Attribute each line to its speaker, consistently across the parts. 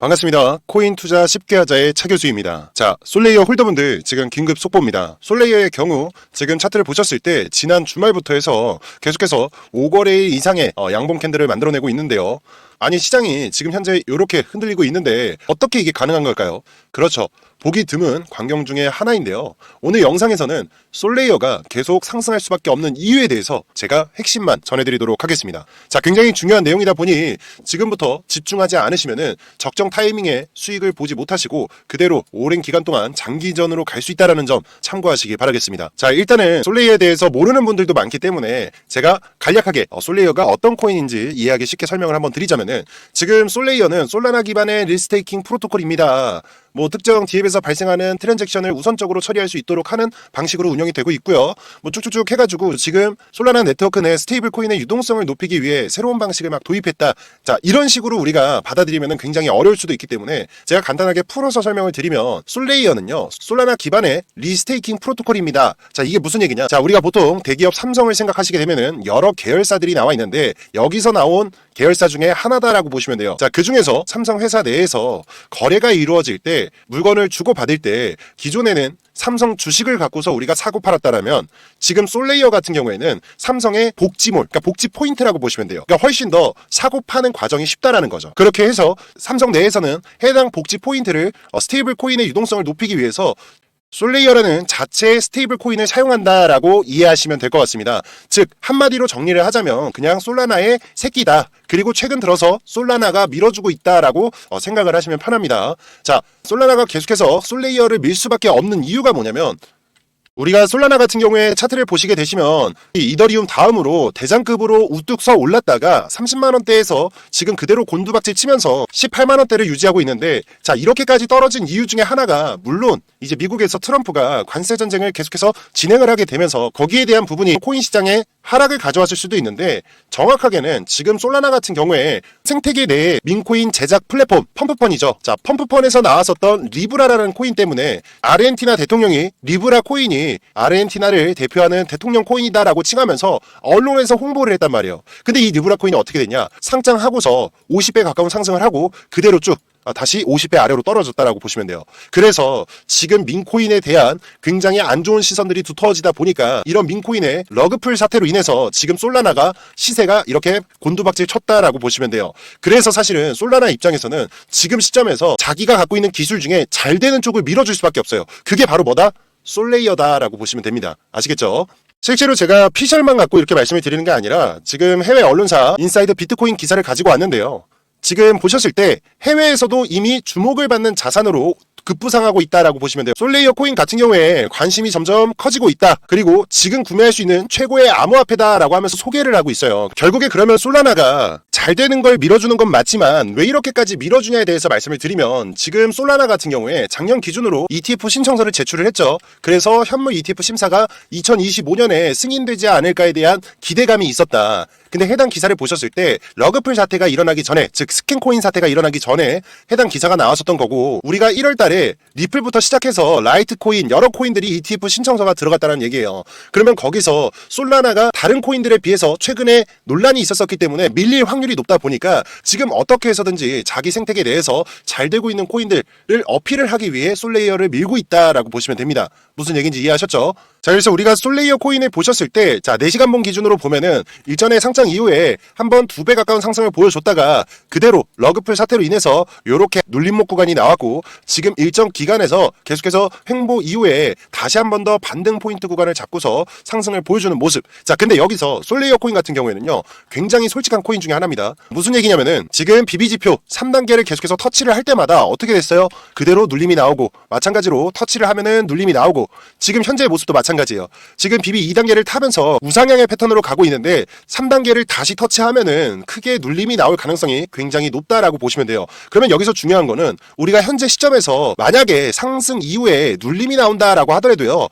Speaker 1: 반갑습니다. 코인 투자 쉽게 하자의 차 교수입니다. 자, 솔레이어 홀더분들 지금 긴급 속보입니다. 솔레이어의 경우 지금 차트를 보셨을 때 지난 주말부터 해서 계속해서 5거래일 이상의 양봉 캔들을 만들어내고 있는데요. 아니 시장이 지금 현재 이렇게 흔들리고 있는데 어떻게 이게 가능한 걸까요? 그렇죠. 보기 드문 광경 중에 하나인데요. 오늘 영상에서는 솔레이어가 계속 상승할 수밖에 없는 이유에 대해서 제가 핵심만 전해드리도록 하겠습니다. 자, 굉장히 중요한 내용이다 보니 지금부터 집중하지 않으시면은 적정 타이밍에 수익을 보지 못하시고 그대로 오랜 기간 동안 장기전으로 갈 수 있다는 점 참고하시기 바라겠습니다. 자, 일단은 솔레이어에 대해서 모르는 분들도 많기 때문에 제가 간략하게 솔레이어가 어떤 코인인지 이해하기 쉽게 설명을 한번 드리자면은 지금 솔레이어는 솔라나 기반의 리스테이킹 프로토콜입니다. 특정 DApp에서 발생하는 트랜잭션을 우선적으로 처리할 수 있도록 하는 방식으로 운영이 되고 있고요. 쭉쭉쭉 해가지고 지금 솔라나 네트워크 내 스테이블 코인의 유동성을 높이기 위해 새로운 방식을 막 도입했다. 자, 이런 식으로 우리가 받아들이면 굉장히 어려울 수도 있기 때문에 제가 간단하게 풀어서 설명을 드리면 솔레이어는요, 솔라나 기반의 리스테이킹 프로토콜입니다. 자, 이게 무슨 얘기냐? 자, 우리가 보통 대기업 삼성을 생각하시게 되면은 여러 계열사들이 나와 있는데 여기서 나온 계열사 중에 하나다라고 보시면 돼요. 자, 그 중에서 삼성 회사 내에서 거래가 이루어질 때 물건을 주고받을 때 기존에는 삼성 주식을 갖고서 우리가 사고 팔았다라면 지금 솔레이어 같은 경우에는 삼성의 복지몰, 그러니까 복지 포인트라고 보시면 돼요. 그러니까 훨씬 더 사고 파는 과정이 쉽다라는 거죠. 그렇게 해서 삼성 내에서는 해당 복지 포인트를 스테이블 코인의 유동성을 높이기 위해서 솔레이어라는 자체의 스테이블 코인을 사용한다라고 이해하시면 될 것 같습니다. 즉 한마디로 정리를 하자면 그냥 솔라나의 새끼다. 그리고 최근 들어서 솔라나가 밀어주고 있다라고 생각을 하시면 편합니다. 자, 솔라나가 계속해서 솔레이어를 밀 수밖에 없는 이유가 뭐냐면 우리가 솔라나 같은 경우에 차트를 보시게 되시면 이더리움 다음으로 대장급으로 우뚝 서 올랐다가 30만원대에서 지금 그대로 곤두박질 치면서 18만원대를 유지하고 있는데, 자, 이렇게까지 떨어진 이유 중에 하나가 물론 이제 미국에서 트럼프가 관세 전쟁을 계속해서 진행을 하게 되면서 거기에 대한 부분이 코인 시장에 하락을 가져왔을 수도 있는데, 정확하게는 지금 솔라나 같은 경우에 생태계 내에 민코인 제작 플랫폼 펌프펀이죠. 자, 펌프펀에서 나왔었던 리브라라는 코인 때문에 아르헨티나 대통령이 리브라 코인이 아르헨티나를 대표하는 대통령 코인이다라고 칭하면서 언론에서 홍보를 했단 말이에요. 근데 이 리브라 코인이 어떻게 됐냐? 상장하고서 50배 가까운 상승을 하고 그대로 쭉 다시 50배 아래로 떨어졌다라고 보시면 돼요. 그래서 지금 민코인에 대한 굉장히 안 좋은 시선들이 두터워지다 보니까 이런 민코인의 러그풀 사태로 인해서 지금 솔라나가 시세가 이렇게 곤두박질 쳤다라고 보시면 돼요. 그래서 사실은 솔라나 입장에서는 지금 시점에서 자기가 갖고 있는 기술 중에 잘 되는 쪽을 밀어줄 수밖에 없어요. 그게 바로 뭐다? 솔레이어다라고 보시면 됩니다. 아시겠죠? 실제로 제가 피셜만 갖고 이렇게 말씀을 드리는 게 아니라 지금 해외 언론사 인사이드 비트코인 기사를 가지고 왔는데요. 지금 보셨을 때 해외에서도 이미 주목을 받는 자산으로 급부상하고 있다라고 보시면 돼요. 솔레이어 코인 같은 경우에 관심이 점점 커지고 있다. 그리고 지금 구매할 수 있는 최고의 암호화폐다라고 하면서 소개를 하고 있어요. 결국에 그러면 솔라나가 잘 되는 걸 밀어주는 건 맞지만 왜 이렇게까지 밀어주냐에 대해서 말씀을 드리면 지금 솔라나 같은 경우에 작년 기준으로 ETF 신청서를 제출을 했죠. 그래서 현물 ETF 심사가 2025년에 승인되지 않을까에 대한 기대감이 있었다. 근데 해당 기사를 보셨을 때 러그풀 사태가 일어나기 전에, 즉 스캔코인 사태가 일어나기 전에 해당 기사가 나왔었던 거고, 우리가 1월 달에 리플부터 시작해서 라이트코인 여러 코인들이 ETF 신청서가 들어갔다는 얘기예요. 그러면 거기서 솔라나가 다른 코인들에 비해서 최근에 논란이 있었기 때문에 밀릴 확률이 높다 보니까 지금 어떻게 해서든지 자기 생태계 내에서 잘 되고 있는 코인들을 어필을 하기 위해 솔레이어를 밀고 있다라고 보시면 됩니다. 무슨 얘기인지 이해하셨죠? 자, 그래서 우리가 솔레이어 코인을 보셨을 때, 자, 4시간봉 기준으로 보면은 일전에 상장 이후에 한번 2배 가까운 상승을 보여줬다가 그대로 러그풀 사태로 인해서 요렇게 눌림목 구간이 나왔고, 지금 일정 기간에서 계속해서 횡보 이후에 다시 한 번 더 반등 포인트 구간을 잡고서 상승을 보여주는 모습. 자, 근데 여기서 솔레이어 코인 같은 경우에는요, 굉장히 솔직한 코인 중에 하나입니다. 무슨 얘기냐면은 지금 BB지표 3단계를 계속해서 터치를 할 때마다 어떻게 됐어요? 그대로 눌림이 나오고, 마찬가지로 터치를 하면은 눌림이 나오고, 지금 현재의 모습도 마찬가지예요. 지금 BB 2단계를 타면서 우상향의 패턴으로 가고 있는데 3단계를 다시 터치하면은 크게 눌림이 나올 가능성이 굉장히 높다라고 보시면 돼요. 그러면 여기서 중요한 거는 우리가 현재 시점에서 만약에 상승 이후에 눌림이 나온다라고 하더라도요,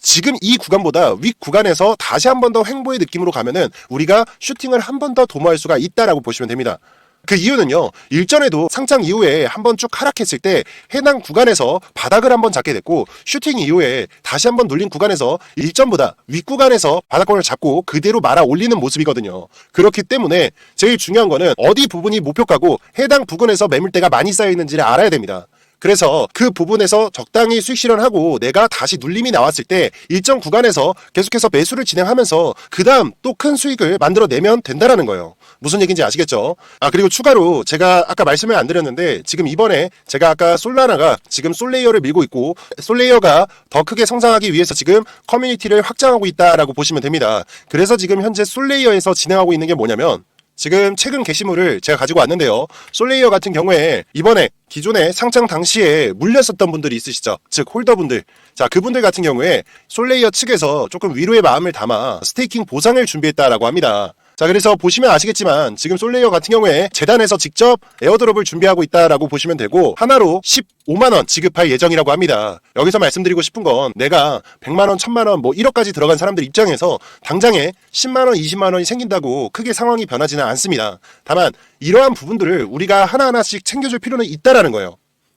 Speaker 1: 지금 이 구간보다 윗 구간에서 다시 한 번 더 횡보의 느낌으로 가면은 우리가 슈팅을 한 번 더 도모할 수가 있다라고 보시면 됩니다. 그 이유는요, 일전에도 상장 이후에 한번 쭉 하락했을 때 해당 구간에서 바닥을 한번 잡게 됐고, 슈팅 이후에 다시 한번 눌린 구간에서 일전보다 윗구간에서 바닥권을 잡고 그대로 말아 올리는 모습이거든요. 그렇기 때문에 제일 중요한 거는 어디 부분이 목표가고 해당 부근에서 매물대가 많이 쌓여 있는지를 알아야 됩니다. 그래서 그 부분에서 적당히 수익 실현하고 내가 다시 눌림이 나왔을 때 일정 구간에서 계속해서 매수를 진행하면서 그 다음 또 큰 수익을 만들어내면 된다라는 거예요. 무슨 얘기인지 아시겠죠? 그리고 추가로 제가 아까 말씀을 안 드렸는데 지금 이번에 제가 아까 솔라나가 지금 솔레이어를 밀고 있고 솔레이어가 더 크게 성장하기 위해서 지금 커뮤니티를 확장하고 있다라고 보시면 됩니다. 그래서 지금 현재 솔레이어에서 진행하고 있는 게 뭐냐면 지금 최근 게시물을 제가 가지고 왔는데요. 솔레이어 같은 경우에 이번에 기존에 상장 당시에 물렸었던 분들이 있으시죠. 즉 홀더분들. 자, 그분들 같은 경우에 솔레이어 측에서 조금 위로의 마음을 담아 스테이킹 보상을 준비했다라고 합니다. 자, 그래서 보시면 아시겠지만 지금 솔레이어 같은 경우에 재단에서 직접 에어드롭을 준비하고 있다라고 보시면 되고 하나로 15만원 지급할 예정이라고 합니다. 여기서 말씀드리고 싶은 건 내가 100만원, 1000만원, 1억까지 들어간 사람들 입장에서 당장에 10만원, 20만원이 생긴다고 크게 상황이 변하지는 않습니다. 다만 이러한 부분들을 우리가 하나하나씩 챙겨줄 필요는 있다라는 거예요.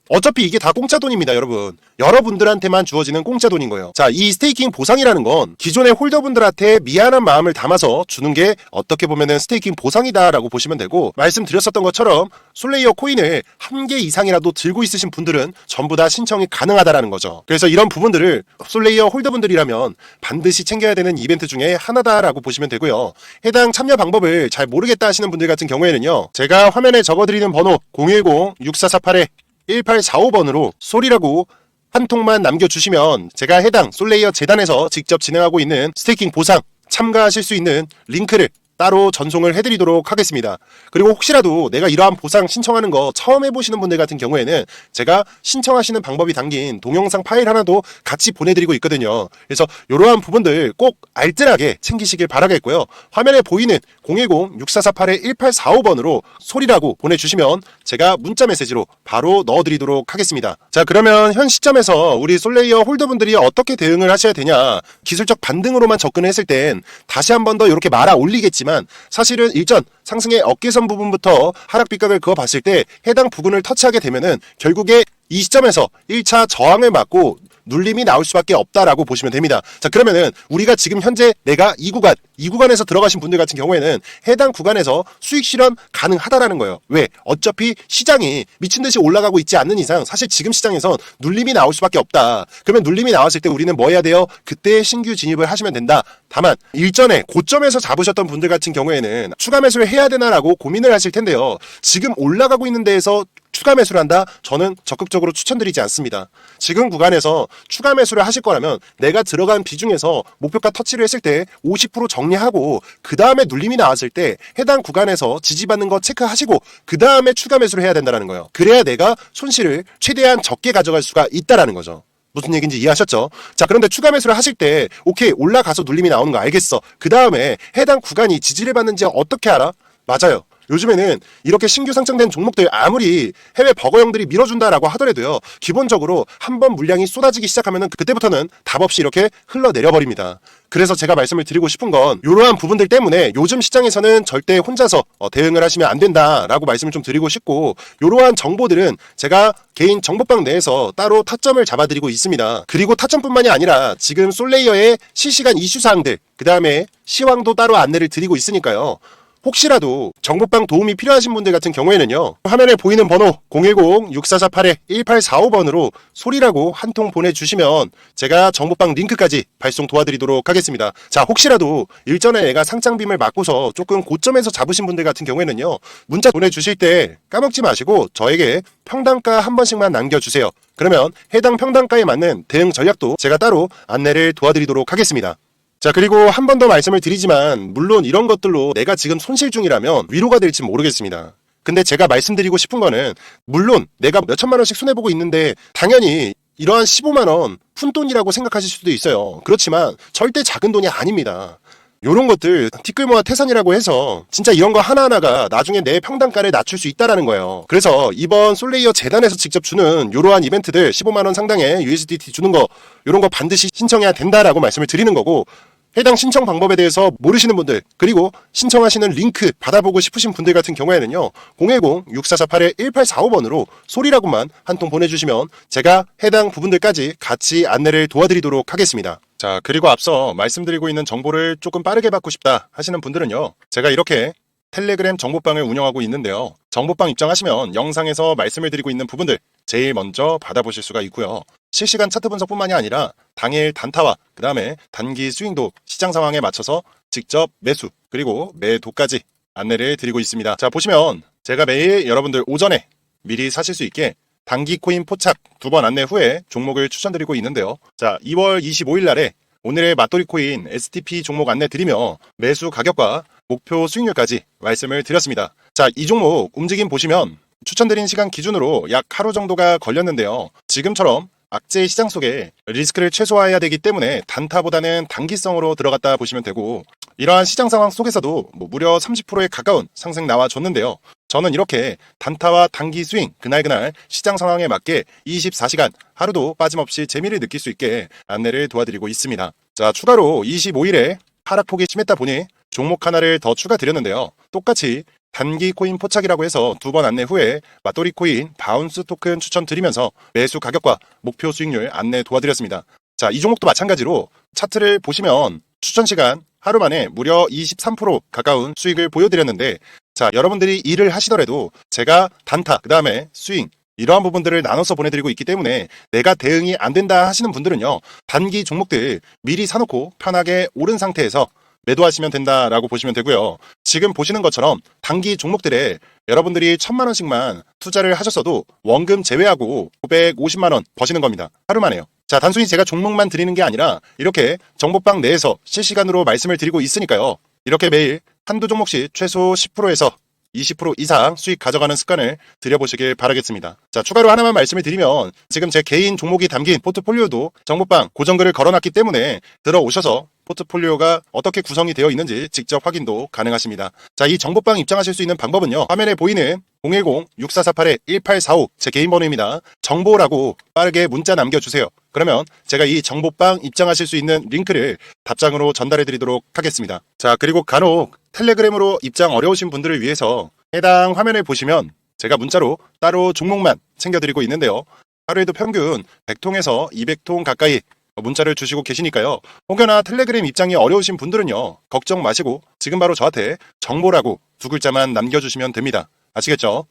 Speaker 1: 어차피 이게 다 공짜 돈입니다, 여러분. 여러분들한테만 주어지는 공짜 돈인 거예요. 자, 이 스테이킹 보상이라는 건 기존의 홀더분들한테 미안한 마음을 담아서 주는 게 어떻게 보면은 스테이킹 보상이다라고 보시면 되고, 말씀드렸었던 것처럼 솔레이어 코인을 한 개 이상이라도 들고 있으신 분들은 전부 다 신청이 가능하다라는 거죠. 그래서 이런 부분들을 솔레이어 홀더분들이라면 반드시 챙겨야 되는 이벤트 중에 하나다라고 보시면 되고요. 해당 참여 방법을 잘 모르겠다 하시는 분들 같은 경우에는요, 제가 화면에 적어드리는 번호 010-6448-1845번으로 솔이라고 한 통만 남겨주시면 제가 해당 솔레이어 재단에서 직접 진행하고 있는 스테이킹 보상 참가하실 수 있는 링크를 따로 전송을 해드리도록 하겠습니다. 그리고 혹시라도 내가 이러한 보상 신청하는 거 처음 해보시는 분들 같은 경우에는 제가 신청하시는 방법이 담긴 동영상 파일 하나도 같이 보내드리고 있거든요. 그래서 이러한 부분들 꼭 알뜰하게 챙기시길 바라겠고요. 화면에 보이는 010-6448-1845번으로 소리라고 보내주시면 제가 문자 메시지로 바로 넣어드리도록 하겠습니다. 자, 그러면 현 시점에서 우리 솔레이어 홀더분들이 어떻게 대응을 하셔야 되냐. 기술적 반등으로만 접근했을 땐 다시 한 번 더 이렇게 말아 올리겠지만 사실은 일전 상승의 어깨선 부분부터 하락 비각을 그어봤을 때 해당 부근을 터치하게 되면은 결국에 이 시점에서 1차 저항을 맞고 눌림이 나올 수밖에 없다라고 보시면 됩니다. 자, 그러면은 우리가 지금 현재 내가 이 구간에서 들어가신 분들 같은 경우에는 해당 구간에서 수익 실현 가능하다라는 거예요. 왜? 어차피 시장이 미친 듯이 올라가고 있지 않는 이상 사실 지금 시장에선 눌림이 나올 수밖에 없다. 그러면 눌림이 나왔을 때 우리는 뭐 해야 돼요? 그때 신규 진입을 하시면 된다. 다만 일전에 고점에서 잡으셨던 분들 같은 경우에는 추가 매수를 해야 되나라고 고민을 하실 텐데요. 지금 올라가고 있는 데에서 추가 매수를 한다? 저는 적극적으로 추천드리지 않습니다. 지금 구간에서 추가 매수를 하실 거라면 내가 들어간 비중에서 목표가 터치를 했을 때 50% 정리하고 그 다음에 눌림이 나왔을 때 해당 구간에서 지지받는 거 체크하시고 그 다음에 추가 매수를 해야 된다는 거예요. 그래야 내가 손실을 최대한 적게 가져갈 수가 있다라는 거죠. 무슨 얘기인지 이해하셨죠? 자, 그런데 추가 매수를 하실 때 오케이, 올라가서 눌림이 나오는 거 알겠어. 그 다음에 해당 구간이 지지를 받는지 어떻게 알아? 맞아요. 요즘에는 이렇게 신규 상장된 종목들 아무리 해외 버거형들이 밀어준다라고 하더라도요, 기본적으로 한번 물량이 쏟아지기 시작하면 그때부터는 답 없이 이렇게 흘러내려버립니다. 그래서 제가 말씀을 드리고 싶은 건 이러한 부분들 때문에 요즘 시장에서는 절대 혼자서 대응을 하시면 안 된다라고 말씀을 좀 드리고 싶고, 이러한 정보들은 제가 개인 정보방 내에서 따로 타점을 잡아드리고 있습니다. 그리고 타점뿐만이 아니라 지금 솔레이어의 실시간 이슈 사항들, 그 다음에 시황도 따로 안내를 드리고 있으니까요. 혹시라도 정보방 도움이 필요하신 분들 같은 경우에는요, 화면에 보이는 번호 010-6448-1845번으로 소리라고 한 통 보내주시면 제가 정보방 링크까지 발송 도와드리도록 하겠습니다. 자, 혹시라도 일전에 내가 상장빔을 맞고서 조금 고점에서 잡으신 분들 같은 경우에는요, 문자 보내주실 때 까먹지 마시고 저에게 평단가 한 번씩만 남겨주세요. 그러면 해당 평단가에 맞는 대응 전략도 제가 따로 안내를 도와드리도록 하겠습니다. 자, 그리고 한 번 더 말씀을 드리지만 물론 이런 것들로 내가 지금 손실 중이라면 위로가 될지 모르겠습니다. 근데 제가 말씀드리고 싶은 거는 물론 내가 몇천만 원씩 손해보고 있는데 당연히 이러한 15만 원 푼돈이라고 생각하실 수도 있어요. 그렇지만 절대 작은 돈이 아닙니다. 요런 것들 티끌모아 태산이라고 해서 진짜 이런 거 하나하나가 나중에 내 평단가를 낮출 수 있다라는 거예요. 그래서 이번 솔레이어 재단에서 직접 주는 요러한 이벤트들 15만 원 상당의 USDT 주는 거, 요런 거 반드시 신청해야 된다라고 말씀을 드리는 거고, 해당 신청 방법에 대해서 모르시는 분들, 그리고 신청하시는 링크 받아보고 싶으신 분들 같은 경우에는요, 010-6448-1845번으로 소리라고만 한 통 보내주시면 제가 해당 부분들까지 같이 안내를 도와드리도록 하겠습니다. 자, 그리고 앞서 말씀드리고 있는 정보를 조금 빠르게 받고 싶다 하시는 분들은요, 제가 이렇게 텔레그램 정보방을 운영하고 있는데요. 정보방 입장하시면 영상에서 말씀을 드리고 있는 부분들 제일 먼저 받아보실 수가 있고요. 실시간 차트 분석뿐만이 아니라 당일 단타와 그 다음에 단기 스윙도 시장 상황에 맞춰서 직접 매수 그리고 매도까지 안내를 드리고 있습니다. 자, 보시면 제가 매일 여러분들 오전에 미리 사실 수 있게 단기 코인 포착 2번 안내 후에 종목을 추천드리고 있는데요. 자, 2월 25일 날에 오늘의 맞돌이 코인 STP 종목 안내 드리며 매수 가격과 목표 수익률까지 말씀을 드렸습니다. 자, 이 종목 움직임 보시면 추천드린 시간 기준으로 약 하루 정도가 걸렸는데요. 지금처럼 악재 시장 속에 리스크를 최소화해야 되기 때문에 단타보다는 단기성으로 들어갔다 보시면 되고, 이러한 시장 상황 속에서도 무려 30%에 가까운 상승 나와줬는데요. 저는 이렇게 단타와 단기 스윙 그날그날 시장 상황에 맞게 24시간 하루도 빠짐없이 재미를 느낄 수 있게 안내를 도와드리고 있습니다. 자, 추가로 25일에 하락폭이 심했다 보니 종목 하나를 더 추가 드렸는데요. 똑같이 단기 코인 포착이라고 해서 2번 안내 후에 맞돌이 코인 바운스 토큰 추천드리면서 매수 가격과 목표 수익률 안내 도와드렸습니다. 자, 이 종목도 마찬가지로 차트를 보시면 추천 시간 하루 만에 무려 23% 가까운 수익을 보여드렸는데, 자, 여러분들이 일을 하시더라도 제가 단타, 그 다음에 스윙 이러한 부분들을 나눠서 보내드리고 있기 때문에 내가 대응이 안 된다 하시는 분들은요, 단기 종목들 미리 사놓고 편하게 오른 상태에서 매도하시면 된다라고 보시면 되고요. 지금 보시는 것처럼 단기 종목들에 여러분들이 1,000만 원씩만 투자를 하셨어도 원금 제외하고 950만 원 버시는 겁니다. 하루 만에요. 자, 단순히 제가 종목만 드리는 게 아니라 이렇게 정보방 내에서 실시간으로 말씀을 드리고 있으니까요. 이렇게 매일 한두 종목씩 최소 10%에서 20% 이상 수익 가져가는 습관을 들여보시길 바라겠습니다. 자, 추가로 하나만 말씀을 드리면 지금 제 개인 종목이 담긴 포트폴리오도 정보방 고정글을 걸어놨기 때문에 들어오셔서 포트폴리오가 어떻게 구성이 되어 있는지 직접 확인도 가능하십니다. 자, 이 정보방 입장하실 수 있는 방법은요. 화면에 보이는 010-6448-1845 제 개인 번호입니다. 정보라고 빠르게 문자 남겨주세요. 그러면 제가 이 정보방 입장하실 수 있는 링크를 답장으로 전달해 드리도록 하겠습니다. 자, 그리고 간혹 텔레그램으로 입장 어려우신 분들을 위해서 해당 화면을 보시면 제가 문자로 따로 종목만 챙겨드리고 있는데요. 하루에도 평균 100통에서 200통 가까이 문자를 주시고 계시니까요. 혹여나 텔레그램 입장이 어려우신 분들은요, 걱정 마시고 지금 바로 저한테 정보라고 2글자만 남겨주시면 됩니다. 아시겠죠?